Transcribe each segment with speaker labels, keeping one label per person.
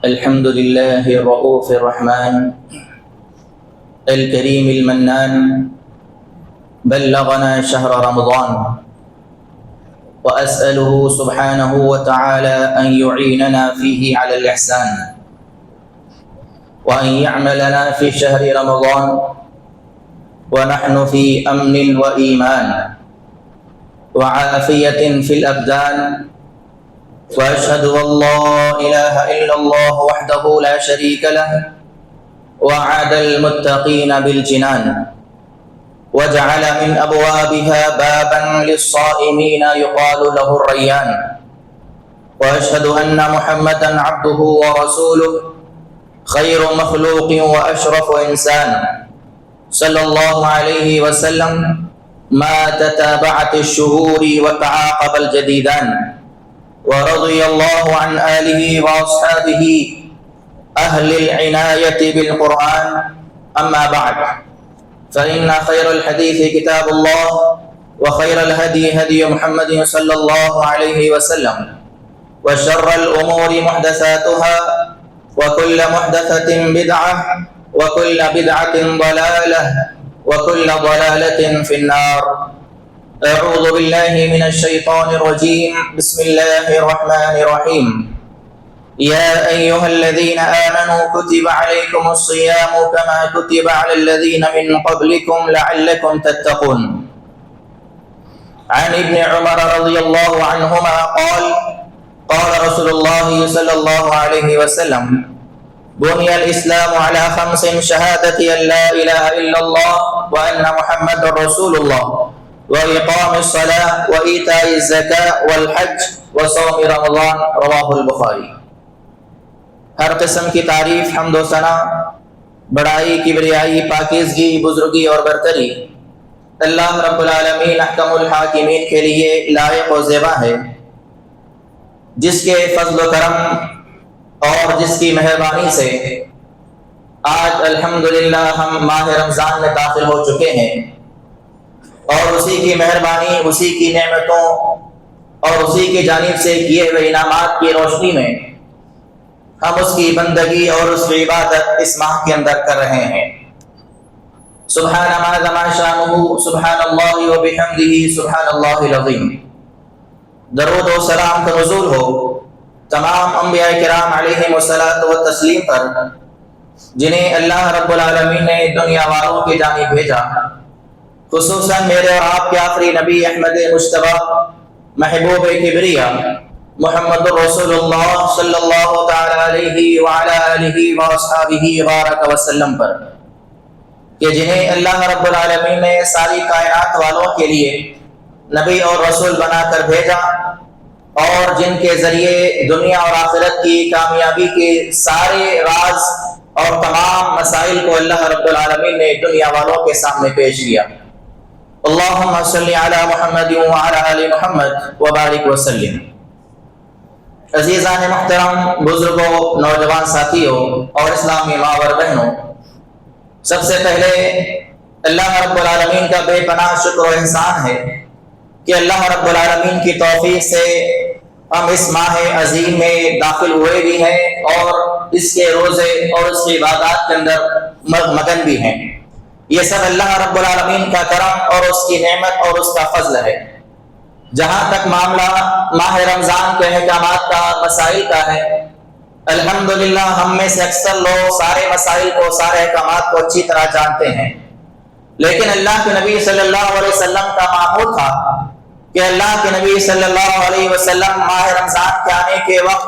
Speaker 1: الحمد لله الرؤوف الرحمن الكريم المنان بلغنا شهر رمضان، وأسأله سبحانه وتعالى أن يعيننا فيه على الإحسان، وأن يعملنا في شهر رمضان ونحن في أمن وإيمان وعافية في الأبدان، وأشهد أن لا إله إلا الله وحده لا شريك له وعد المتقين بالجنان، وجعل من أبوابها بابا للصائمين يقال له الريان، وأشهد أن محمدا عبده ورسوله خير مخلوق وأشرف إنسان صلى الله عليه وسلم ما تتابعت الشهور وتعاقب الجديدان، ورضي الله عن آله وأصحابه أهل العناية بالقرآن. أما بعد، فإن خير الحديث كتاب الله، وخير الهدي هدي محمد صلى الله عليه وسلم، وشر الأمور محدثاتها، وكل محدثة بدعة، وكل بدعة ضلالة، وكل ضلالة في النار. أعوذ بالله من الشيطان الرجيم. بسم الله الرحمن الرحيم. يا أيها الذين آمنوا كتب عليكم الصيام كما كتب على الذين من قبلكم لعلكم تتقون. عن ابن عمر رضي الله عنهما قال قال رسول الله صلى الله عليه وسلم: بني الإسلام على 5: شهادة أن لا إله إلا الله وأن محمد رسول الله، وإقام الصلاة، وإيتاء الزكاة، والحج، وصوم رمضان. رواہ البخاری. ہر قسم کی تعریف، حمد و ثنا، بڑائی، کبریائی، پاکیزگی، بزرگی اور برتری اللہ رب العالمین احکم الحاکمین کے لیے لائق و زیبا ہے، جس کے فضل و کرم اور جس کی مہربانی سے آج الحمدللہ ہم ماہ رمضان میں داخل ہو چکے ہیں، اور اسی کی مہربانی، اسی کی نعمتوں اور اسی کی جانب سے کیے ہوئے انعامات کی روشنی میں ہم اس کی بندگی اور اس کی عبادت اس ماہ کے اندر کر رہے ہیں۔ سبحان ما شانہ، سبحان اللہ و بحمدہ، سبحان اللہ العظیم۔ درود و سلام کا نزول ہو تمام انبیاء کرام علیہم الصلاۃ والتسلیم پر، جنہیں اللہ رب العالمین نے دنیا والوں کی جانب بھیجا، خصوصاً میرے اور آپ کے آخری نبی احمد مجتبیٰ محبوب کبریا محمد رسول اللہ صلی اللہ تعالی علیہ وعلی آلہ واصحابہ وبارک وسلم پر، کہ جنہیں اللہ رب العالمین نے ساری کائنات والوں کے لیے نبی اور رسول بنا کر بھیجا، اور جن کے ذریعے دنیا اور آخرت کی کامیابی کے سارے راز اور تمام مسائل کو اللہ رب العالمین نے دنیا والوں کے سامنے پیش کیا۔ اللہم صلی علی محمد وعلی آل محمد وبارک وسلم۔ عزیزان محترم، بزرگوں، نوجوان ساتھیوں اور اسلامی ماں اور بہنوں، سب سے پہلے اللہ رب العالمین کا بے پناہ شکر و احسان ہے کہ اللہ رب العالمین کی توفیق سے ہم اس ماہ عظیم میں داخل ہوئے بھی ہیں، اور اس کے روزے اور اس کی عبادات کے اندر مگن بھی ہیں۔ یہ سب اللہ رب العالمین کا کرم اور اس کی نعمت اور اس کا فضل ہے۔ جہاں تک معاملہ ماہ رمضان کے احکامات کا، مسائل کا ہے، الحمدللہ ہم میں سے اکثر لوگ سارے مسائل کو، سارے احکامات کو اچھی طرح جانتے ہیں، لیکن اللہ کے نبی صلی اللہ علیہ وسلم کا معمول تھا کہ اللہ کے نبی صلی اللہ علیہ وسلم ماہ رمضان کے آنے کے وقت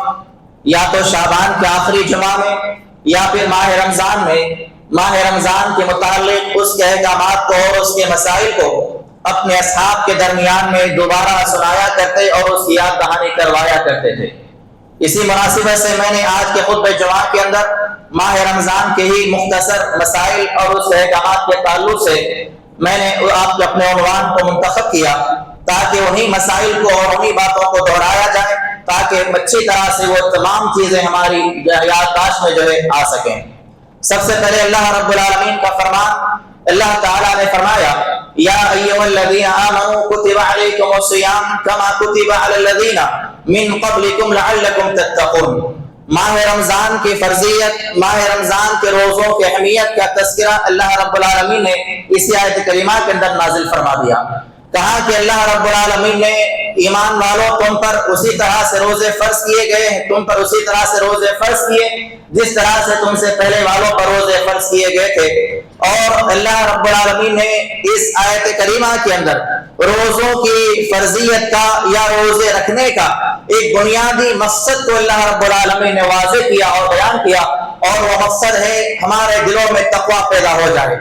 Speaker 1: یا تو شعبان کے آخری جمعہ میں یا پھر ماہ رمضان میں ماہ رمضان کے متعلق اس کے احکامات کو اور اس کے مسائل کو اپنے اصحاب کے درمیان میں دوبارہ سنایا کرتے اور اس کی یاد دہانی کروایا کرتے تھے۔ اسی مناسبت سے میں نے آج کے خطبہ جمعہ کے اندر ماہ رمضان کے ہی مختصر مسائل اور اس احکامات کے تعلق سے میں نے آپ کے اپنے عنوان کو منتخب کیا، تاکہ انہی مسائل کو اور انہی باتوں کو دہرایا جائے، تاکہ اچھی طرح سے وہ تمام چیزیں ہماری یادداشت میں جو ہے آ سکیں۔ سب سے پہلے اللہ رب العالمین کا فرمان، اللہ تعالیٰ نے فرمایا: یا ایھا الذین آمنوا کتب علیکم الصیام کما کتب علی الذین من قبلکم لعلکم تتقون۔ ماہ رمضان کی فرضیت، ماہ رمضان کے روزوں کی اہمیت کا تذکرہ اللہ رب العالمین نے اسی آیت کریمہ کے اندر نازل فرما دیا۔ کہا کہ اللہ رب العالمین نے ایمان والوں تم پر اسی طرح سے روزے فرض کیے گئے ہیں، تم پر اسی طرح سے روزے فرض کیے جس طرح سے تم سے پہلے والوں پر روزے فرض کیے گئے تھے۔ اور اللہ رب العالمین نے اس آیت کریمہ کے اندر روزوں کی فرضیت کا یا روزے رکھنے کا ایک بنیادی مقصد کو اللہ رب العالمین نے واضح کیا اور بیان کیا، اور وہ مقصد ہے ہمارے دلوں میں تقویٰ پیدا ہو جائے،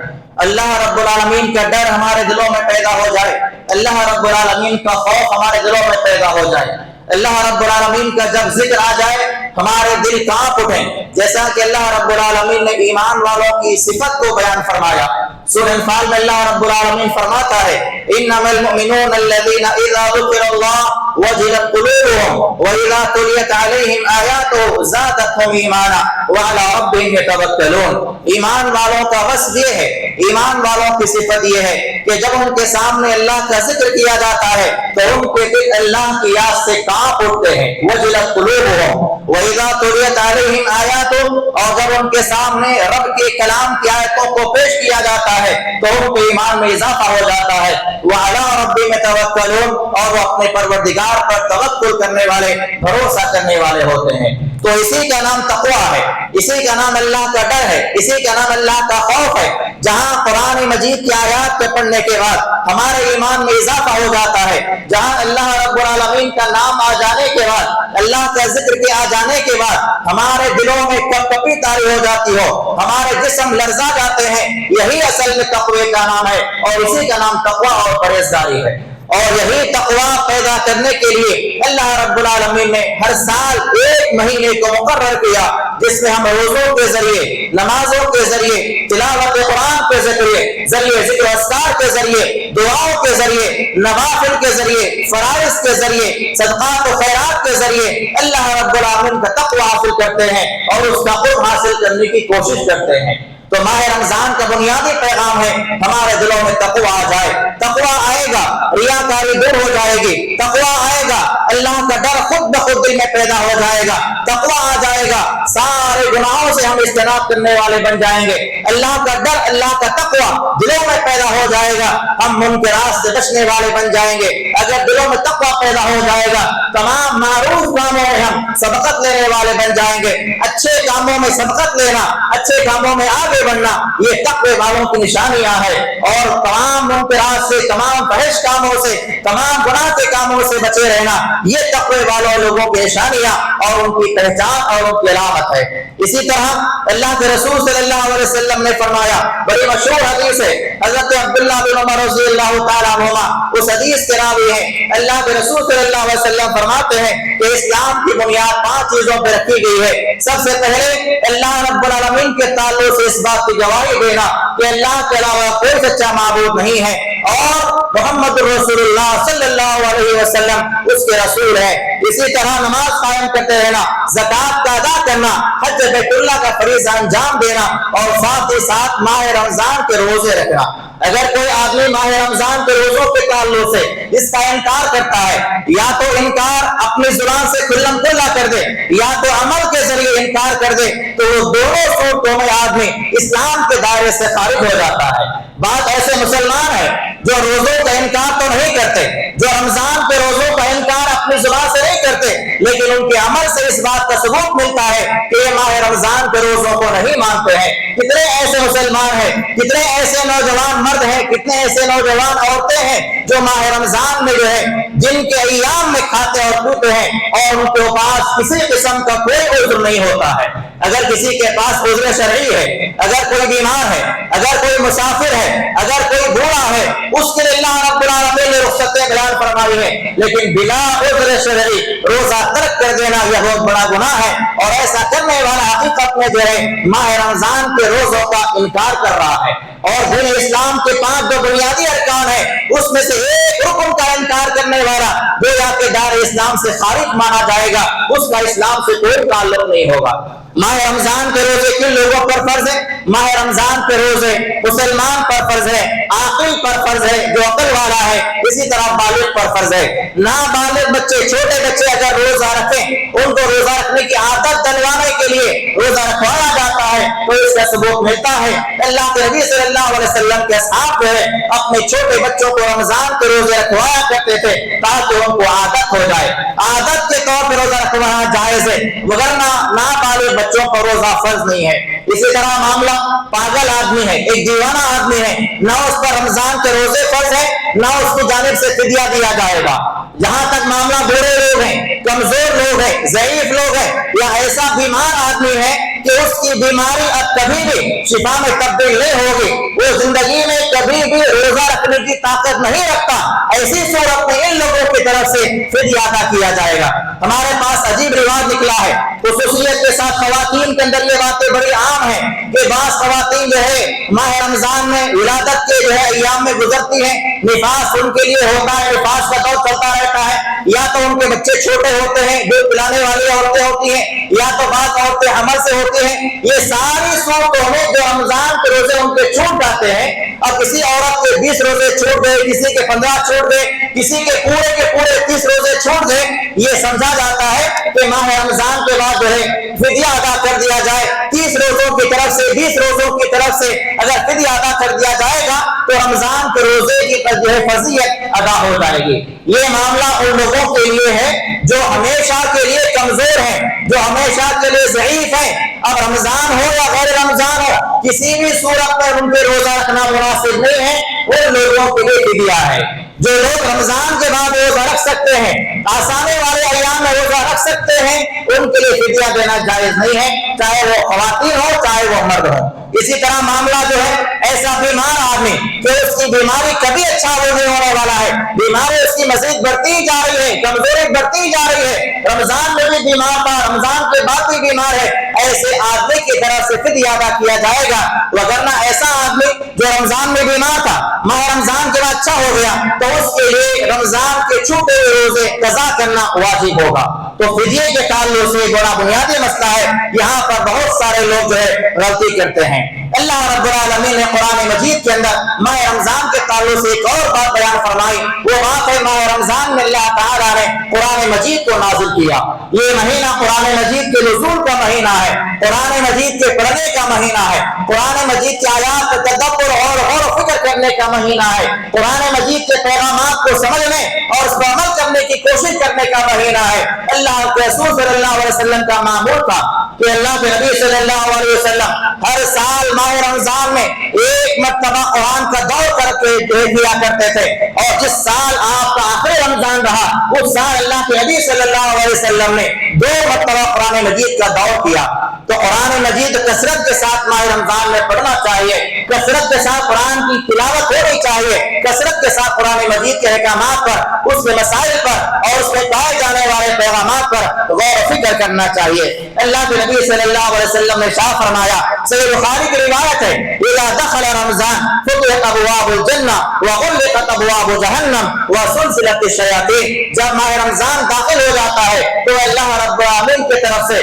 Speaker 1: اللہ رب العالمین کا ڈر ہمارے دلوں میں پیدا ہو جائے، اللہ رب العالمین کا خوف ہمارے دلوں میں پیدا ہو جائے، اللہ رب العالمین کا جب ذکر آ جائے ہمارے دل کانپ اٹھیں، جیسا کہ اللہ رب العالمین نے ایمان والوں کی صفت کو بیان فرمایا۔ سورہ انفال میں اللہ رب العالمین فرماتا ہے انما المؤمنون الذين اذا ذكر الله وجلت قلوبهم واذا تليت عليهم آياته زادتهم ایمانا وعلى ربهم يتوکلون۔ ایمان والوں کا وصف یہ ہے، ایمان والوں کی صفت یہ ہے کہ جب ان کے سامنے اللہ کا ذکر کیا جاتا ہے تو ان کے دل اللہ کی یاد سے کانپ اٹھتے ہیں۔ وجلت قلوبهم واذا تليت عليهم آياته، اور جب ان کے سامنے رب کے کلام کی آیتوں کو پیش کیا جاتا ہے تو ان کے ایمان میں اضافہ ہو جاتا ہے۔ وعلی ربہم یتوکلون، اور وہ اپنے پروردگار پر توکل کرنے والے، بھروسہ کرنے والے ہوتے ہیں۔ تو اسی کا نام تقویٰ ہے، اسی کا نام اللہ کا ڈر ہے، اسی کا نام اللہ کا خوف ہے۔ جہاں قرآن مجید کی آیات کے پڑھنے کے بعد ہمارے ایمان میں اضافہ ہو جاتا ہے، جہاں اللہ رب العالمین کا نام آ جانے کے بعد، اللہ کا ذکر کے آ جانے کے بعد ہمارے دلوں میں کپ کپی طاری ہو جاتی ہو، ہمارے جسم لرزا جاتے ہیں، یہی اصل میں تقوی کا نام ہے، اور اسی کا نام تقویٰ اور پرہیزگاری ہے۔ اور یہی تقویٰ پیدا کرنے کے لیے اللہ رب العالمین نے ہر سال ایک مہینے کو مقرر کیا جس میں ہم روزوں کے ذریعے، نمازوں کے ذریعے، تلاوت قرآن کے ذریعے، ذکر اذکار کے ذریعے، دعاؤں کے ذریعے، نوافل کے ذریعے، فرائض کے ذریعے، صدقات و خیرات کے ذریعے اللہ رب العالمین کا تقویٰ حاصل کرتے ہیں اور اس کا قرب حاصل کرنے کی کوشش کرتے ہیں۔ تو ماہ رمضان کا بنیادی پیغام ہے ہمارے دلوں میں تقویٰ آ جائے، تقویٰ آئے گا ریاکاری دور ہو جائے گی، تقویٰ آئے گا اللہ کا ڈر خود بخود دل میں پیدا ہو جائے گا، تقویٰ آ جائے گا سارے گناہوں سے ہم اجتناب کرنے والے بن جائیں گے، اللہ کا ڈر، اللہ کا تقویٰ دلوں میں پیدا ہو جائے گا، ہم منکرات سے بچنے والے بن جائیں گے۔ اگر دلوں میں تقویٰ پیدا ہو جائے گا تمام معروف کاموں میں ہم سبقت لینے والے بن جائیں گے۔ اچھے کاموں میں سبقت لینا، اچھے کاموں میں آگے بڑھنا، یہ تقوی والوں کی نشانیاں ہے، اور تمام منکرات سے، تمام فحش کاموں سے، تمام گناہ کے کاموں سے بچے رہنا، یہ تقوی والوں لوگوں کی نشانیاں اور ان کی پہچان اور ان کی علامت ہے۔ اسی طرح اللہ کے رسول صلی اللہ علیہ وسلم نے فرمایا، بڑی مشہور حدیث ہے، حضرت عبداللہ بن عمر رضی اللہ تعالیٰ عنہما اس حدیث کے راوی ہیں، اللہ کے رسول صلی اللہ علیہ وسلم فرماتے ہیں کہ اسلام کی بنیاد 5 چیزوں پر رکھی گئی ہے۔ سب سے پہلے اللہ رب العالمین کے تعلق سے اس بات کی گواہی دینا کہ اللہ کے علاوہ کوئی سچا معبود نہیں ہے اور محمد رسول اللہ صلی اللہ علیہ وسلم اس کے رسول ہے۔ اسی طرح نماز قائم کرتے رہنا، زکوٰۃ کا ادا کرنا، حج بیت اللہ کا فریضہ انجام دینا، اور ساتھ ہی ساتھ ماہ رمضان کے روزے رکھنا۔ اگر کوئی آدمی ماہ رمضان کے روزوں کے تعلق سے اس کا انکار کرتا ہے، یا تو انکار اپنی زبان سے کھلم کھلا کر دے یا تو عمل کے ذریعے انکار کر دے، تو وہ دونوں صورتوں میں آدمی اسلام کے دائرے سے خارج ہو جاتا ہے۔ بعض ایسے مسلمان ہیں جو روزوں کا انکار تو نہیں کرتے، جو رمضان کے روزوں کا انکار اپنی زبان سے نہیں کرتے، لیکن ان کے عمل سے اس بات کا ثبوت ملتا ہے کہ یہ ماہ رمضان کے روزوں کو نہیں مانتے ہیں۔ کتنے ایسے مسلمان ہیں، کتنے ایسے نوجوان مرد ہیں، کتنے ایسے نوجوان عورتیں ہیں جو ماہ رمضان میں جو ہے جن کے ایام میں کھاتے اور پیتے ہیں اور ان کے پاس کسی قسم کا کوئی عذر نہیں ہوتا ہے۔ اگر کسی کے پاس عذر شرعی ہے، اگر کوئی بیمار ہے، اگر کوئی مسافر ہے، اگر کوئی بوڑھا ہے، اس کے لیے اللہ رب العالمین نے رخصتیں بیان فرمائی ہے، لیکن بلا عذر شرعی روزہ ترک کر دینا یہ بہت بڑا گناہ ہے، اور ایسا کرنے والا حقیقت میں جو ہے ماہ رمضان کے روزوں کا انکار کر رہا ہے۔ اور دین اسلام کے 5 جو بنیادی ارکان ہیں اس میں سے ایک رکن کا انکار کرنے والا گویا کہ دار اسلام سے خارج مانا جائے گا، اس کا اسلام سے کوئی تعلق نہیں ہوگا۔ ماہ رمضان کے روزے کن لوگوں پر فرض ہے؟ ماہ رمضان کے روزے مسلمان پر فرض ہے، عاقل پر فرض ہے جو عقل والا ہے، اسی طرح بالغ پر فرض ہے۔ نابالغ بچے، چھوٹے بچے اگر روزہ رکھیں، ان کو روزہ رکھنے کی عادت دلوانے کے لیے روزہ رکھوایا جاتا ہے تو اس کا ثبوت ملتا ہے۔ اللہ کے نبی صلی اللہ علیہ وسلم کے اصحاب جو ہے اپنے چھوٹے بچوں کو رمضان کے روزے رکھوایا کرتے تھے تاکہ ان کو عادت ہو جائے۔ عادت کے طور پر روزہ رکھوانا جائز ہے، مگر نابالغ بچوں پر روزہ فرض نہیں ہے۔ اسی طرح معاملہ پاگل آدمی ہے، ایک دیوانہ آدمی ہے، نہ اس پر رمضان کے روزے فرض ہے نہ اس کی جانب سے فدیہ دیا جائے گا۔ جہاں تک معاملہ بوڑھے لوگ ہیں، کمزور لوگ ہیں، ضعیف لوگ ہیں، یا ایسا بیمار آدمی ہے کہ اس کی بیماری اب کبھی بھی شفا میں تبدیل نہیں ہوگی، وہ زندگی میں کبھی بھی روزہ رکھنے کی طاقت نہیں رکھتا، ایسی صورت میں ان لوگوں کی طرف سے فدیہ ادا کیا جائے گا۔ ہمارے پاس عجیب رواج نکلا ہے، خصوصیت کے ساتھ خواتین کے اندر یہ باتیں بڑی عام ہیں کہ بعض خواتین جو ہے ماہ رمضان میں ولادت کے جو ہے ایام میں گزرتی ہیں، نفاس ان کے لیے ہوتا ہے، نفاس کا دور چلتا رہتا ہے، یا تو ان کے بچے چھوٹے ہوتے ہیں، جو پلانے والی عورتیں ہوتی ہیں، یا تو بعض عورتیں حمل سے ہوتی ہیں۔ یہ ساری صورتوں میں جو رمضان کے روزے ان کے چھوٹ جاتے ہیں، اور کسی عورت کے 20 روزے چھوٹ گئے، کسی کے 15 چھوٹ گئے، کسی کے پورے 30 روزے چھوٹ گئے، یہ سمجھا جاتا ہے کہ ماہ رمضان کے بعد جو ہے فدیہ ادا کر دیا جائے۔ 30 روزوں کی طرف سے 20 روزوں کی طرف سے اگر فدیہ ادا کر دیا جائے گا تو رمضان کے روزے کی جو ہے فرضیت ادا ہو جائے گی۔ یہ معاملہ ان لوگوں کے لیے ہے جو ہمیشہ کے لیے کمزور ہیں، جو ہمیشہ کے لیے ضعیف ہیں، اب رمضان ہو یا غیر رمضان ہو کسی بھی صورت میں ان کے روزہ رکھنا مناسب نہیں ہے، ان لوگوں کے لیے فدیہ ہے۔ جو لوگ رمضان کے بعد روزہ رکھ سکتے ہیں، آسانے والے ایام میں روزہ رکھ سکتے ہیں، ان کے لیے فدیہ دینا جائز نہیں ہے، چاہے وہ خواتین ہو چاہے وہ مرد ہو۔ اسی طرح معاملہ جو ہے ایسا بیمار آدمی کہ اس کی بیماری کبھی اچھا نہیں ہونے والا ہے، بیماری اس کی مزید بڑھتی جا رہی ہے، کمزوری بڑھتی جا رہی ہے، رمضان میں بھی بیمار تھا، رمضان کے بعد بھی بیمار ہے، ایسے آدمی کی طرف سے فدیہ ادا کیا جائے گا۔ وگرنہ ایسا آدمی جو رمضان میں بیمار تھا، ماہ رمضان کے بعد اچھا ہو گیا تو اس کے لیے رمضان کے چھوٹے ہوئے روزے قضا کرنا واجب ہوگا۔ تو فدیے کے تعلق سے بڑا بنیادی مسئلہ ہے، یہاں پر بہت سارے لوگ جو ہے غلطی کرتے ہیں۔ اللہ رب العالمین نے قرآن مجید کے اندر ماہ رمضان کے تعلق سے ایک اور بات بیان فرمائی، وہ بات ہے ماہ رمضان میں اللہ تعالیٰ نے قرآن مجید کو نازل کیا۔ یہ مہینہ قرآن مجید کے نزول کا مہینہ ہے، قرآن مجید کے پڑھنے کا مہینہ ہے، قرآن مجید کی آیات کا تدبر اور غور و فکر کرنے کا مہینہ ہے، قرآن مجید کے پیغامات کو سمجھنے اور اس پر عمل کرنے کی کوشش کرنے کا مہینہ ہے۔ اللہ کے رسول صلی اللہ علیہ وسلم کا معمول تھا کہ اللہ کے نبی صلی اللہ علیہ وسلم ہر سال ماہ رمضان میں ایک مرتبہ قرآن کا دور کر کے دیا کرتے تھے، اور جس سال آپ کا آخری رمضان رہا اس سال اللہ کے نبی صلی اللہ علیہ وسلم نے 2 مرتبہ قرآن مجید کا دور کیا۔ تو قرآن مجید کثرت کے ساتھ ماہ رمضان میں پڑھنا چاہیے، کثرت کے ساتھ قرآن کی تلاوت ہونی چاہیے، کثرت کے ساتھ قرآن مجید کے احکامات پر، اس کے مسائل پر اور اس میں پائے جانے والے پیغامات پر غور و فکر کرنا چاہیے۔ اللہ کے نبی صلی اللہ علیہ وسلم نے شاہ فرمایا، صحیح بخاری کی روایت ہے، اذا دخل رمضان فتحت ابواب الجنہ وغلقت ابواب جہنم وسلسلت الشیاطین۔ جب ماہ رمضان داخل ہو جاتا ہے تو اللہ رب العالمین کی طرف سے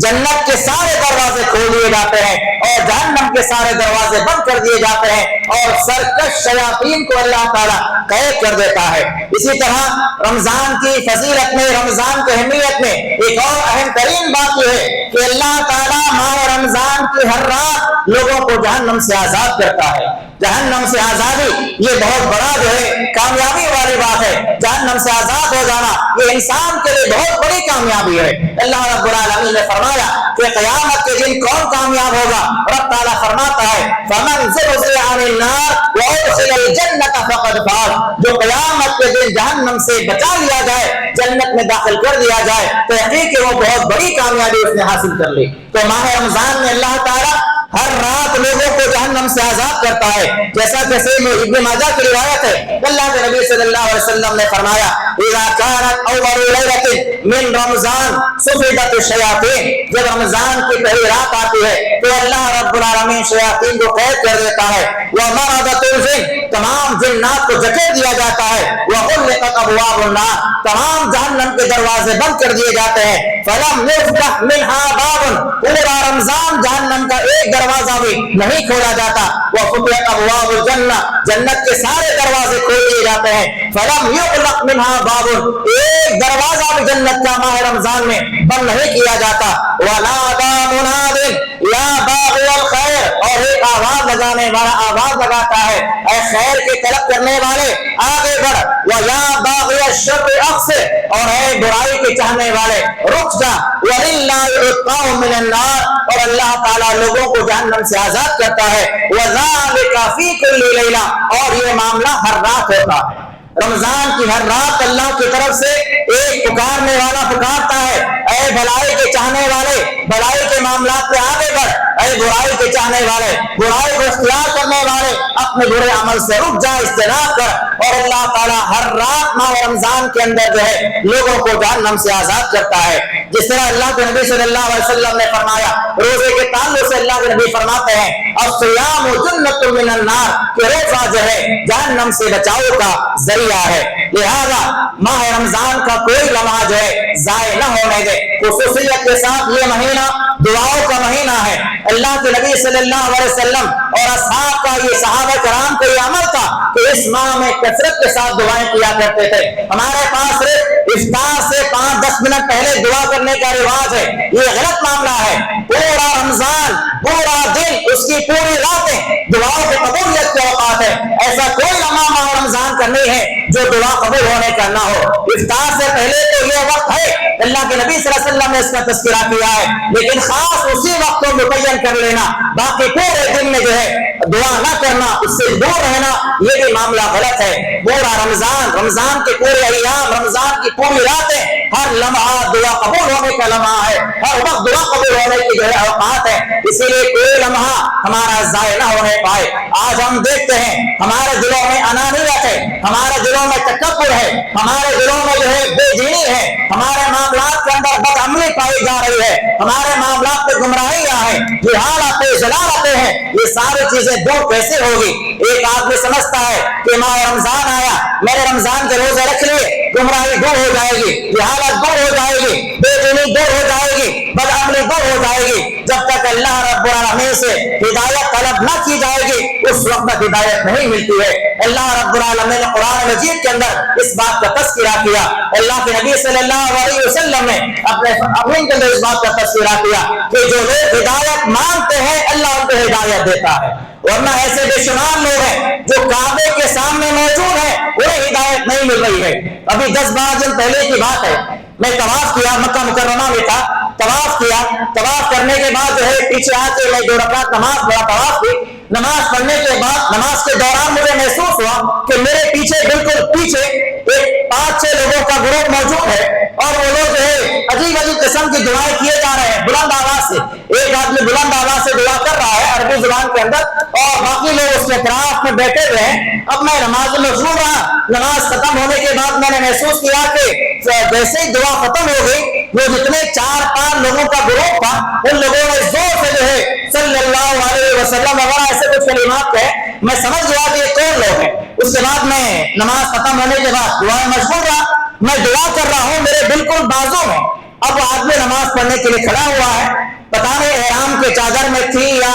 Speaker 1: جنت کے سارے دروازے کھول دیے جاتے ہیں اور جہنم کے سارے دروازے بند کر دیے جاتے ہیں، اور سرکش شیاطین کو اللہ تعالیٰ قید کر دیتا ہے۔ اسی طرح رمضان کی فضیلت میں، رمضان کی اہمیت میں ایک اور اہم ترین بات یہ ہے کہ اللہ تعالیٰ ماہ رمضان کی ہر رات لوگوں کو جہنم سے آزاد کرتا ہے۔ جہنم سے آزادی یہ بہت بڑا جو ہے کامیابی والی بات ہے، جہنم سے آزاد ہو جانا یہ انسان کے لیے بہت بڑی کامیابی ہے۔ اللہ رب العالمین نے فرمایا کہ قیامت کے دن کون کامیاب ہوگا؟ رب تعالیٰ فرماتا ہے فَمَنْ زُحْزِحَ عَنِ النَّارِ وَأُدْخِلَ الْجَنَّةَ فَقَدْ فَازَ، جو قیامت کے دن جہنم سے بچا لیا جائے، جنت میں داخل کر دیا جائے تو یقین کہ وہ بہت بڑی کامیابی اس نے حاصل کر لی۔ تو ماہ رمضان میں اللہ تعالیٰ ہر رات لوگوں کو جہنم سے آزاد کرتا ہے، جیسا کہ صحیح ابن ماجہ کی روایت ہے، اللہ کے نبی صلی اللہ علیہ وسلم نے فرمایا اذا كانت اول ليلة من رمضان صفدت الشياطين، جب رمضان کی پہلی رات آتی ہے تو اللہ رب العالمین شیاطین کو قید کر دیتا ہے، ومرضت الجن، تمام جنات کو جکڑ دیا جاتا ہے، وغلقت ابواب النار، تمام جہنم کے دروازے بند کر دیے جاتے ہیں، فلم یفتح منها باب، پورا رمضان جہنم کا ایک دروازہ بھی نہیں کھولا جاتا، وفتحت ابواب الجنہ، جنت کے سارے دروازے کھول دیے جاتے ہیں، فلم یغلق منها باب، ایک دروازہ بھی جنت کا ماہ رمضان میں بند نہیں کیا جاتا، ونادى مناد یا باغی الخیر، اور ایک آواز لگانے والا آواز لگاتا ہے، اے خیر کے طلب کرنے والے آگے بڑھ، وَيَا بَاغِيَ الشَّرِّ أَقْصِرْ، اور اے برائی کے چاہنے والے رک جا، وَلِلَّهِ عِتْقَاءٌ مِّنَ النَّارِ، اور اللہ تعالیٰ لوگوں کو جہنم سے آزاد کرتا ہے، وَذَلِكَ فِي كُلِّ لَيْلَةٍ، اور یہ معاملہ ہر رات ہوتا ہے، رمضان کی ہر رات اللہ کی طرف سے ایک پکارنے والا پکارتا ہے، اے بھلائی کے چاہنے والے بھلائی کے معاملات پہ آگے بڑھ، اے برائی کے چاہنے والے برائی کو اختیار کرنے والے اپنے برے عمل سے رک جا، اجتناب کر، اور اللہ تعالیٰ ہر رات ماہ رمضان کے اندر جو ہے لوگوں کو جہنم سے آزاد کرتا ہے، جس طرح اللہ کے نبی صلی اللہ علیہ وسلم نے فرمایا، روزے کے تعلق سے اللہ کے نبی فرماتے ہیں الصیام جنۃ من النار، کہ روزہ جو ہے جہنم سے بچاؤ کا ذریعہ ہے، لہذا ماہ رمضان کا کوئی لمحہ جو ہے ضائع نہ ہونے دے، خصوصیت کے ساتھ یہ مہینہ دعاؤں کا مہینہ ہے، اللہ کے نبی صلی اللہ علیہ وسلم اور اصحاب کا یہ صحابہ کرام کا یہ عمل تھا کہ اس ماہ میں کثرت کے ساتھ دعائیں کیا کرتے تھے، ہمارے پاس صرف افطار سے 5-10 منٹ پہلے دعا کرنے کا رواج ہے، یہ غلط معاملہ ہے، پورا رمضان پورا دن اس کی پوری راتیں دعاؤں کی قبولیت کے اوقات ہے، ایسا کوئی لمحہ ماہ رمضان کا نہیں ہے جو دعا قبول ہونے کا نہ ہو، افطار سے پہلے تو یہ وقت ہے، اللہ کے نبی صلی اللہ علیہ وسلم نے اس کا تذکرہ کیا ہے، لیکن خاص اسی وقت کو متعین کر لینا، باقی پورے دن میں جو ہے دعا نہ کرنا، اس سے دور رہنا، یہ بھی معاملہ غلط ہے، پورا رمضان کے پورے ایام، رمضان کی پوری راتیں، ہر لمحہ دعا قبول ہونے کا لمحہ ہے، ہر وقت دعا قبول ہونے کی جو ہے اوقات ہے، اسی لیے کوئی لمحہ ہمارا ضائع نہ ہونے پائے۔ آج ہم دیکھتے ہیں ہمارے دلوں میں انانیت ہے، ہمارے دلوں میں تکبر ہے، ہمارے دلوں میں جو ہے بے دینی ہے، ہمارے معاملات کے اندر بدعملی پائی جا رہی ہے، ہمارے معاملات پہ گمراہیاں ہیں، جہالتیں جلالتیں ہیں، یہ ساری چیزیں دور کیسے ہوگی؟ ایک آدمی سمجھتا ہے کہ ماہ رمضان آیا، میں نے رمضان کے روزے رکھ لیے، گمراہی دور ہو جائے گی، جہالت دور ہو جائے گی، بے دینی دور ہو جائے گی، بدعملی دور ہو جائے گی، جب تک اللہ رب العالمین سے ہدایت طلب نہ کی جائے گی اس وقت تک ہدایت نہیں ملتی ہے۔ اللہ رب العالمین نے قرآن مجید کے اندر اس بات کا تذکرہ کیا، اللہ کے نبی صلی اللہ علیہ وسلم نے اپنے کے اندر اس بات کا تذکرہ کیا کہ جو لوگ ہدایت مانگتے ہیں اللہ ان کو ہدایت دیتا ہے، ورنہ ایسے بے شمار لوگ ہیں جو کعبے کے سامنے موجود ہیں انہیں ہدایت نہیں مل رہی ہے۔ ابھی 10-12 دن پہلے کی بات ہے، میں طواف کیا، مکہ مکرمہ میں تھا، طواف کیا، طواف کرنے کے بعد جو ہے پیچھے آ کے میں 2 رکعت نماز پڑھا، طواف کی نماز پڑھنے کے بعد نماز کے دوران مجھے محسوس ہوا کہ میرے پیچھے بالکل پیچھے ایک 5-6 لوگوں کا گروپ موجود ہے اور وہ لوگ جو ہے عجیب عجیب قسم کی دعائیں کیے جا رہے ہیں بلند آواز سے، ایک آدمی بلند آواز سے دعا کر رہا ہے عربی زبان کے اندر اور باقی لوگ اس کے اطراف میں بیٹھے ہوئے ہیں۔ اب میں نماز میں مشغول رہا، نماز ختم ہونے کے بعد میں نے محسوس کیا کہ جیسے ہی دعا ختم ہو گئی وہ جتنے 4-5 لوگوں کا گروپ تھا ان لوگوں نے زور سے جو ہے صلی اللہ علیہ وسلم وغیرہ ایسے کچھ کلمات کہے، میں سمجھ گیا کہ یہ کون لوگ ہیں۔ اس کے بعد میں نماز ختم ہونے کے بعد دعا میں مشغول رہا، میں دعا کر رہا ہوں، میرے بالکل بازو میں اب وہ آدمی نماز پڑھنے کے لیے کھڑا ہوا ہے، پتہ نہیں احرام کے چادر میں تھی یا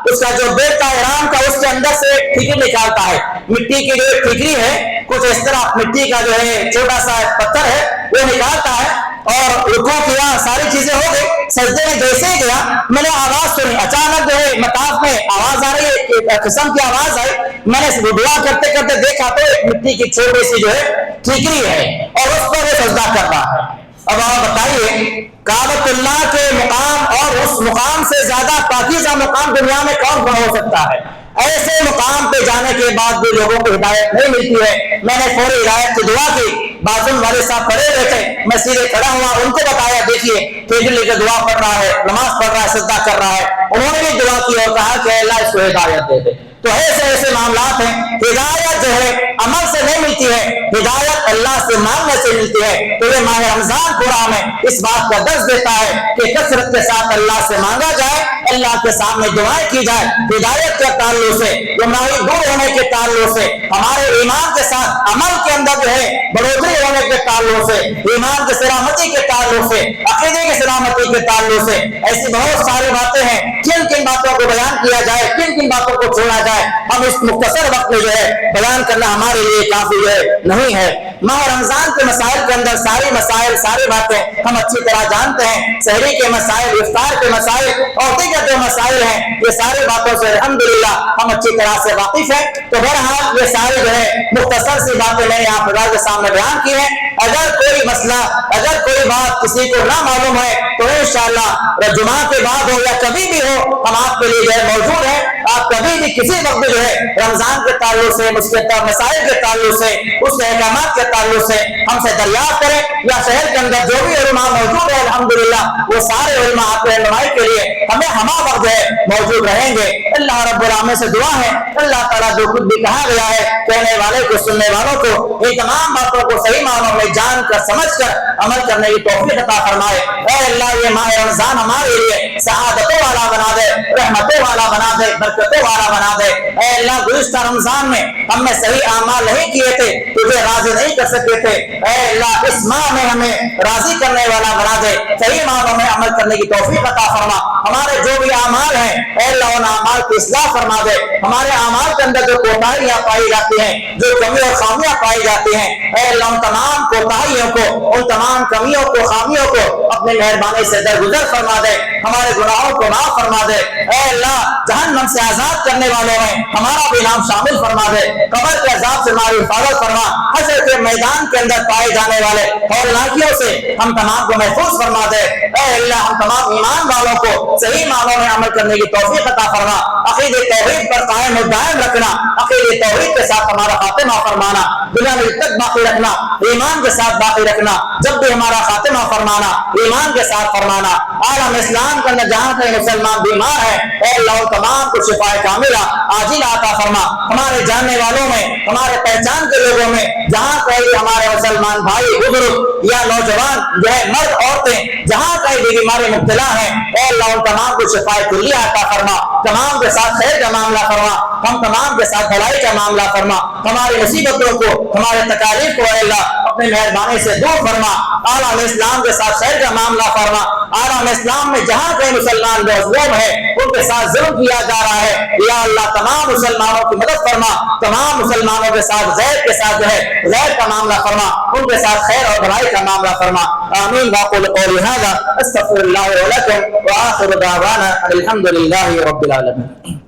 Speaker 1: اس کا جو بیٹ تھا احرام کا اس کے اندر سے ٹھیکری نکالتا ہے، مٹی کی جو ٹھیکری ہے کچھ اس طرح مٹی کا جو ہے چھوٹا سا پتھر ہے وہ نکالتا ہے اور رکوع کیا، ساری چیزیں ہو گئی، سجدے میں جیسے ہی گیا میں نے آواز سنی، اچانک جو ہے مطاف میں آواز آ رہی ہے، ایک قسم کی آواز آئی، میں نے دعا کرتے کرتے دیکھا تو ایک مٹی کی چھوٹی سی جو ہے ٹھیکری ہے اور اس پر وہ سجدہ کر رہا ہے۔ اب آپ بتائیے کعبۃ اللہ کے مقام اور اس مقام سے زیادہ پاکیزہ مقام دنیا میں کون ہو سکتا ہے؟ ایسے مقام پہ جانے کے بعد بھی لوگوں کو ہدایت نہیں ملتی ہے۔ میں نے فوری ہدایت کی دعا کی، بازم والے صاحب کھڑے ہوئے تھے، میں سیدھے کھڑا ہوا، ان کو بتایا دیکھیے ٹھیکری لے کے دعا پڑھ رہا ہے، نماز پڑھ رہا ہے، سجدہ کر رہا ہے، انہوں نے بھی دعا کی اور کہا کہ اللہ اس کو ہدایت دے دے۔ تو ایسے ایسے معاملات ہیں، ہدایت جو ہے عمل سے نہیں ملتی ہے، ہدایت اللہ سے مانگنے سے ملتی ہے۔ تو یہ ماہ رمضان پورا ہمیں اس بات کا درس دیتا ہے کہ کثرت کے ساتھ اللہ سے مانگا جائے، اللہ کے سامنے دعائیں کی جائے، ہدایت کے تعلق سے، گمراہی دور ہونے کے تعلق سے، ہمارے ایمان کے ساتھ عمل کے اندر جو ہے بڑھوتری ہونے کے تعلق سے، ایمان کی سلامتی کے تعلق سے، عقیدے کی سلامتی کے تعلق سے، ایسی بہت ساری باتیں ہیں۔ کن کن باتوں کو بیان کیا جائے، کن کن باتوں کو چھوڑا جائے، ہم اس مختصر وقت میں جو ہے بیان کرنا ہمارے لیے کافی جو ہے نہیں ہے۔ ماہ رمضان کے مسائل کے اندر ساری مسائل، ساری باتیں ہم اچھی طرح جانتے ہیں۔ سحری کے مسائل، افطار کے مسائل اور دیگر جو مسائل ہیں، یہ ساری باتوں سے الحمدللہ ہم اچھی طرح سے واقف ہیں۔ تو بہرحال یہ ساری جو ہے مختصر سی باتیں میں نے آپ حضرات کے سامنے بیان کی ہیں۔ اگر کوئی مسئلہ، اگر کوئی بات کسی کو نہ معلوم ہے تو انشاءاللہ جمعہ کے بعد ہو یا کبھی بھی ہو، ہم آپ کے لیے جو ہے موجود ہیں۔ آپ کبھی بھی کسی وقت جو ہے رمضان کے تعلق سے، مسائل کے تعلق سے، اس کے احکامات کے تعلق سے ہم سے دریافت کریں، یا شہر کے اندر جو بھی علماء موجود ہیں الحمدللہ وہ سارے علماء آپ کی رہنمائی کے لیے ہمیں ہمہ وقت جو ہے موجود رہیں گے۔ اللہ رب العالمین سے دعا ہے، اللہ تعالیٰ جو خود بھی کہا گیا ہے، کہنے والے کو، سننے والوں کو یہ تمام باتوں کو صحیح معنوں میں جان کر، سمجھ کر عمل کرنے کی توفیق عطا فرمائے۔ اے اللہ یہ ماہ رمضان ہمارے لیے سعادتوں والا بنا دے، رحمتوں والا بنا دے، برکتوں والا بنا دے۔ اے اللہ گزشتہ رمضان میں ہم نے صحیح اعمال نہیں کیے تھے، تجھے راضی نہیں کر سکے تھے، اے اللہ اس ماہ میں ہمیں راضی کرنے والا بنا دے، صحیح معنوں میں عمل کرنے کی توفیق عطا فرما۔ ہمارے جو بھی اعمال ہیں اے اللہ ان اعمال کی اصلاح فرما دے۔ ہمارے اعمال کے اندر جو کوتاہیاں پائی جاتی ہیں، جو کمی اور خامیاں پائی جاتی ہیں، اے اللہ ان تمام کوتاہیوں کو، ان تمام کمیوں کو، خامیوں کو اپنی مہربانی سے درگزر فرما دے، ہمارے گناہوں کو معاف فرما دے۔ اے اللہ جہنم سے آزاد کرنے والوں میں ہمارا بھی نام شامل فرما دے، قبر کے عذاب سے ہماری حفاظت فرما، حشر کے میدان کے اندر پائے جانے والے ہولناکیوں سے ہم تمام کو محفوظ فرما دے۔ اے اللہ ہم تمام ایمان والوں کو صحیح معنوں میں عمل کرنے کی توفیق عطا فرما، عقید توحید پر قائم و دائم رکھنا، عقید توحید کے ساتھ ہمارا خاتمہ فرمانا، دنیا میں تک باقی رکھنا، ایمان کے ساتھ باقی رکھنا، جب بھی ہمارا خاتمہ فرمانا ایمان کے ساتھ فرمانا۔ عالم اسلام کے اندر جہاں کہیں مسلمان بیمار ہے اے اللہ تمام کو شفا کاملہ عاجل عطا فرما۔ ہمارے جاننے والوں میں، ہمارے پہچان کے لوگوں میں جہاں کہیں ہمارے مسلمان بھائی بزرگ یا نوجوان جو ہے مرد عورتیں جہاں کہیں بھی بیماری مبتلا ہیں اے اللہ ان تمام کو شفا کلیہ عطا فرما، تمام کے ساتھ خیر کا معاملہ فرما، ہم تمام کے ساتھ بھلائی کا معاملہ فرما، ہماری مصیبتوں کو، ہمارے تکالیف کو اے اللہ اپنی مہربانی سے دور فرما، عالم اسلام کے ساتھ خیر کا معاملہ فرما۔ عالم اسلام میں جہاں کہیں مسلمان مظلوم ہے ان کے ساتھ ظلم کیا جا رہا ہے یا اللہ تمام مسلمانوں کی مدد فرما، تمام مسلمانوں کے ساتھ غیر کے ساتھ جو ہے غیر کا معاملہ فرما، ان کے ساتھ خیر اور بھلائی کا معاملہ فرما۔ آمین واقول قولی ھذا استغفر اللہ ولکم وآخر دعوانا الحمد للہ رب العالمین۔